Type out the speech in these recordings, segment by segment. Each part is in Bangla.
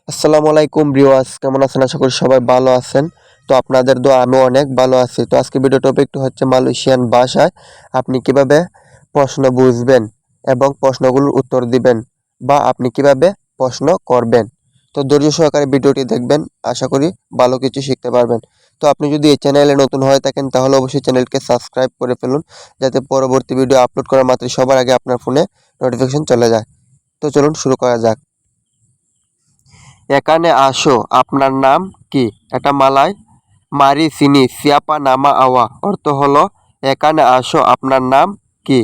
আসসালামু আলাইকুম ভিউয়ার্স, কেমন আছেন? আশা করি সবাই ভালো আছেন। তো আপনাদের দোয়া আমিও অনেক ভালো আছি। তো আজকে ভিডিও টপিকটা হচ্ছে মালয়েশিয়ান ভাষায় আপনি কিভাবে প্রশ্ন বুঝবেন এবং প্রশ্নগুলোর উত্তর দিবেন বা আপনি কিভাবে প্রশ্ন করবেন। তো ধৈর্য সহকারে ভিডিওটি দেখবেন, আশা করি ভালো কিছু শিখতে পারবেন। তো আপনি যদি এই চ্যানেলে নতুন হয়ে থাকেন তাহলে অবশ্যই চ্যানেলকে সাবস্ক্রাইব করে ফেলুন, যাতে পরবর্তী ভিডিও আপলোড করার মাত্রই সবার আগে আপনার ফোনে নোটিফিকেশন চলে যায়। তো চলুন শুরু করা যাক। এখানে আসো, আপনার নাম কি? এটা মালয়। মারি সিনি সিয়াপা নামা আওয়া অর্থ হলো এখানে আসো, আপনার নাম কি?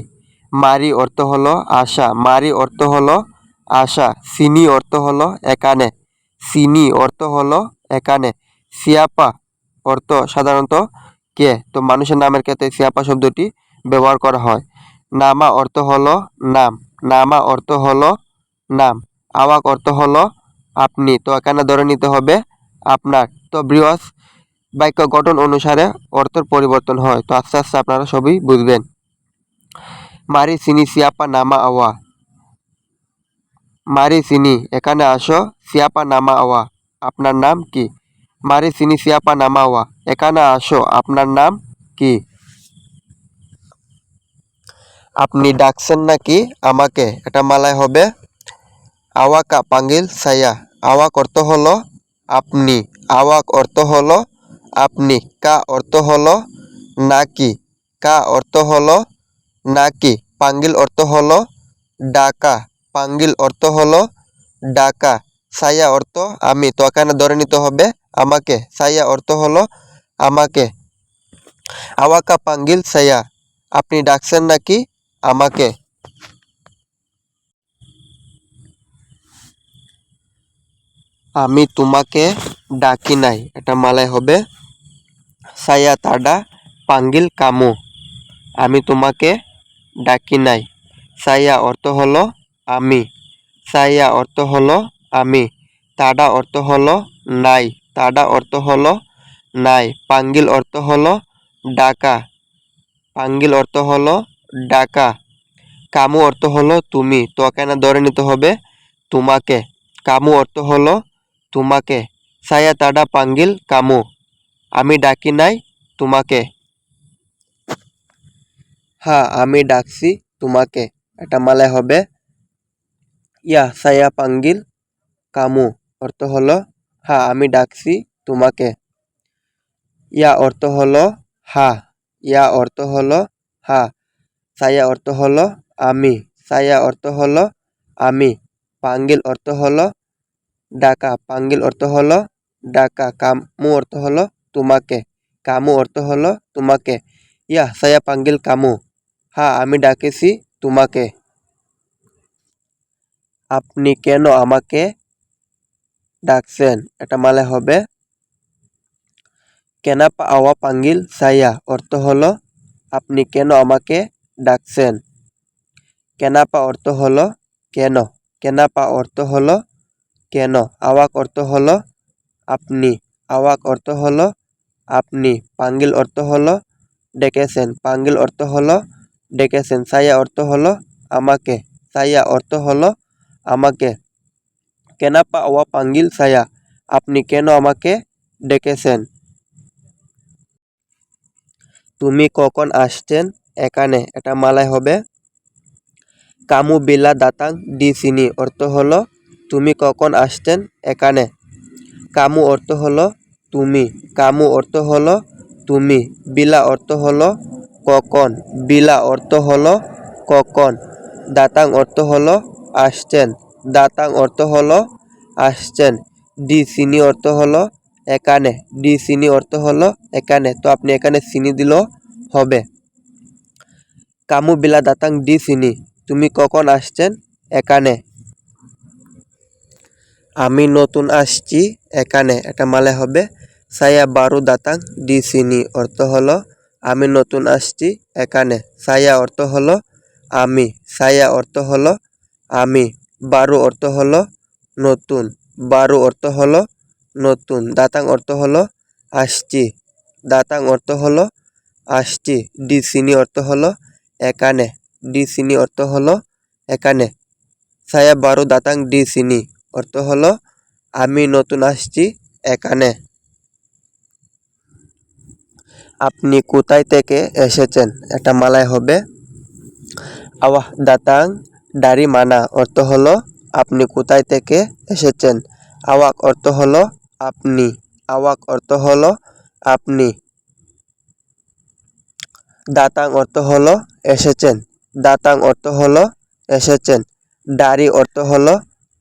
মারি অর্থ হলো আশা, মারি অর্থ হলো আশা। সিনি অর্থ হলো এখানে, সিনি অর্থ হলো এখানে। সিয়াপা অর্থ সাধারণত কে, তো মানুষের নামের ক্ষেত্রে সিয়াপা শব্দটি ব্যবহার করা হয়। নামা অর্থ হলো নাম, নামা অর্থ হলো নাম। আওয়াক অর্থ হলো আপনি, তো এখানে ধরে নিতে হবে আপনার। তো ভিউয়ার্স, বাক্য গঠন অনুসারে অর্থের পরিবর্তন হয়, তো আস্তে আস্তে আপনারা সবই বুঝবেন। মারি সিনি সিয়াপা নামা আওয়া, মারি সিনি এখানে আসো, সিয়াপা নামা আওয়া আপনার নাম কি? মারি সিনি সিয়াপা নামা আওয়া এখানে আসো, আপনার নাম কি? আপনি ডাকছেন নাকি আমাকে? এটা মালায় হবে আওয়াকা পাঙ্গিল সায়া। আওয়াক অর্থ হলো আপনি, আওয়াক অর্থ হলো আপনি। কা অর্থ হলো নাকি, কা অর্থ হলো নাকি। পাঙ্গিল অর্থ হলো ডাকা, পাঙ্গিল অর্থ হলো ডাকা। সায়া অর্থ আমি, তো এখানে ধরে নিতে হবে আমাকে। সায়া অর্থ হলো আমাকে। আওয়াকা পাঙ্গিল সায়া, আপনি ডাকছেন নাকি আমাকে? আমি তোমাকে ডাকি নাই, এটা মালায় হবে সায়া তাডা পাঙ্গিল কামু। আমি তোমাকে ডাকি নাই। সায়া অর্থ হলো আমি, সায়া অর্থ হলো আমি। তাডা অর্থ হলো নাই, তাডা অর্থ হলো নাই। পাঙ্গিল অর্থ হলো ডাকা, পাঙ্গিল অর্থ হলো ডাকা। কামু অর্থ হলো তুমি, তো এখানে ধরে নিতে হবে তোমাকে। কামু অর্থ হলো তোমাকে। সায়া তাডা পাঙ্গিল কামু, আমি ডাকি নাই তোমাকে। হ্যাঁ, আমি ডাকছি তোমাকে, এটা মালায় হবে ইয়া সায়া পাঙ্গিল কামু, অর্থ হলো হ্যাঁ আমি ডাকছি তোমাকে। ইয়া অর্থ হলো হ্যাঁ, ইয়া অর্থ হলো হ্যাঁ। সায়া অর্থ হলো আমি, সায়া অর্থ হলো আমি। পাঙ্গিল অর্থ হলো ডাকা, পাঙ্গিল অর্থ হলো ডাকা। কামু অর্থ হলো তোমাকে, কামু অর্থ হলো তোমাকে। ইয়া সায়া পাঙ্গিল কামু, হ্যাঁ আমি ডাকেছি তোমাকে। আপনি কেন আমাকে ডাকছেন? এটা মালে হবে কেনাপা আওয়া পাঙ্গিল সায়া, অর্থ হলো আপনি কেন আমাকে ডাকছেন। কেনাপা অর্থ হলো কেন, কেনাপা অর্থ হলো কেন। আওয়াক অর্থ হলো আপনি, আওয়াক অর্থ হলো আপনি। পাঙ্গিল অর্থ হলো ডেকেছেন, পাঙ্গিল অর্থ হলো ডেকেছেন। সায়া অর্থ হলো আমাকে, সায়া অর্থ হলো আমাকে। কেনাপা আওয়া পাঙ্গিল সায়া, আপনি কেন আমাকে ডেকেছেন। তুমি কখন আসছেন এখানে? এটা মালায় হবে কামু বিলা দাতাং দি সিনি, অর্থ হলো তুমি কখন আসছেন এখানে। কামু অর্থ হলো তুমি, কামু অর্থ হলো তুমি। বিলা অর্থ হলো কখন, বিলা অর্থ হলো কখন। দাতাং অর্থ হলো আসছেন, দাতাং অর্থ হলো আসছেন। ডি সিনি অর্থ হলো এখানে, ডি সিনি অর্থ হলো এখানে, তো আপনি এখানে সিনি দিলেও হবে। কামু বিলা দাতাং ডি সিনি, তুমি কখন আসছেন এখানে। আমি নতুন আসছি এখানে, এটা মালে হবে সায়া বারু দাতাং ডি সিনি, অর্থ হলো আমি নতুন আসছি এখানে। সায়া অর্থ হলো আমি, সায়া অর্থ হলো আমি। বারু অর্থ হলো নতুন, বারু অর্থ হলো নতুন। দাতাং অর্থ হলো আসছি, দাতাং অর্থ হলো আসছি। ডি সিনি অর্থ হলো এখানে, ডি সিনি অর্থ হলো এখানে। সায়া বারু দাতাং ডি সিনি, অর্থ হলো আমি নতুন আসছি এখানে। আপনি কোথায় থেকে এসেছেন? এটা মালয় হবে awak datang dari mana, অর্থ হলো আপনি কোথায় থেকে এসেছেন। awak অর্থ হলো আপনি, awak অর্থ হলো আপনি। datang অর্থ হলো এসেছেন, datang অর্থ হলো এসেছেন। dari অর্থ হলো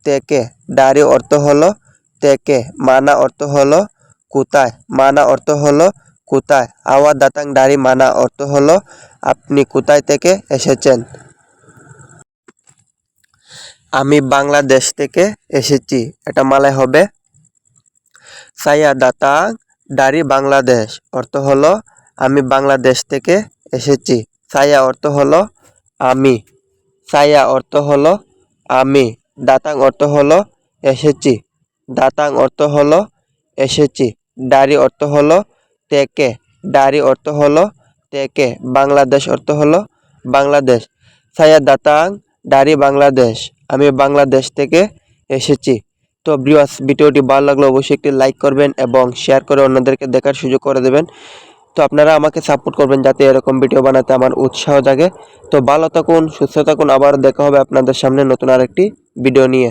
থেকে, dari অর্থ হলো থেকে। mana অর্থ হলো কোথায়, mana অর্থ হলো কোথায়। awak datang dari mana অর্থ হলো আপনি কোথায় থেকে এসেছেন। আমি বাংলাদেশ থেকে এসেছি, এটা মালয় হবে saya datang dari বাংলাদেশ, অর্থ হলো আমি বাংলাদেশ থেকে এসেছি। saya অর্থ হলো আমি, saya অর্থ হলো আমি। datang অর্থ হলো এসেছি, datang অর্থ হলো এসেছি। dari অর্থ হলো থেকে, dari অর্থ হলো থেকে। বাংলাদেশ অর্থ হলো Bangladesh. saya datang dari Bangladesh, আমি বাংলাদেশ থেকে এসেছি। তো ভিউয়ার্স, ভিডিওটি ভালো লাগলে অবশ্যই একটি লাইক করবেন এবং শেয়ার করে অন্যদেরকে দেখার সুযোগ করে দেবেন। তো আপনারা আমাকে সাপোর্ট করবেন যাতে এরকম ভিডিও বানাতে আমার উৎসাহ জাগে। তো ভালো থাকুন, সুস্থ থাকুন, আবার দেখা হবে আপনাদের সামনে নতুন আরেকটি ভিডিও নিয়ে।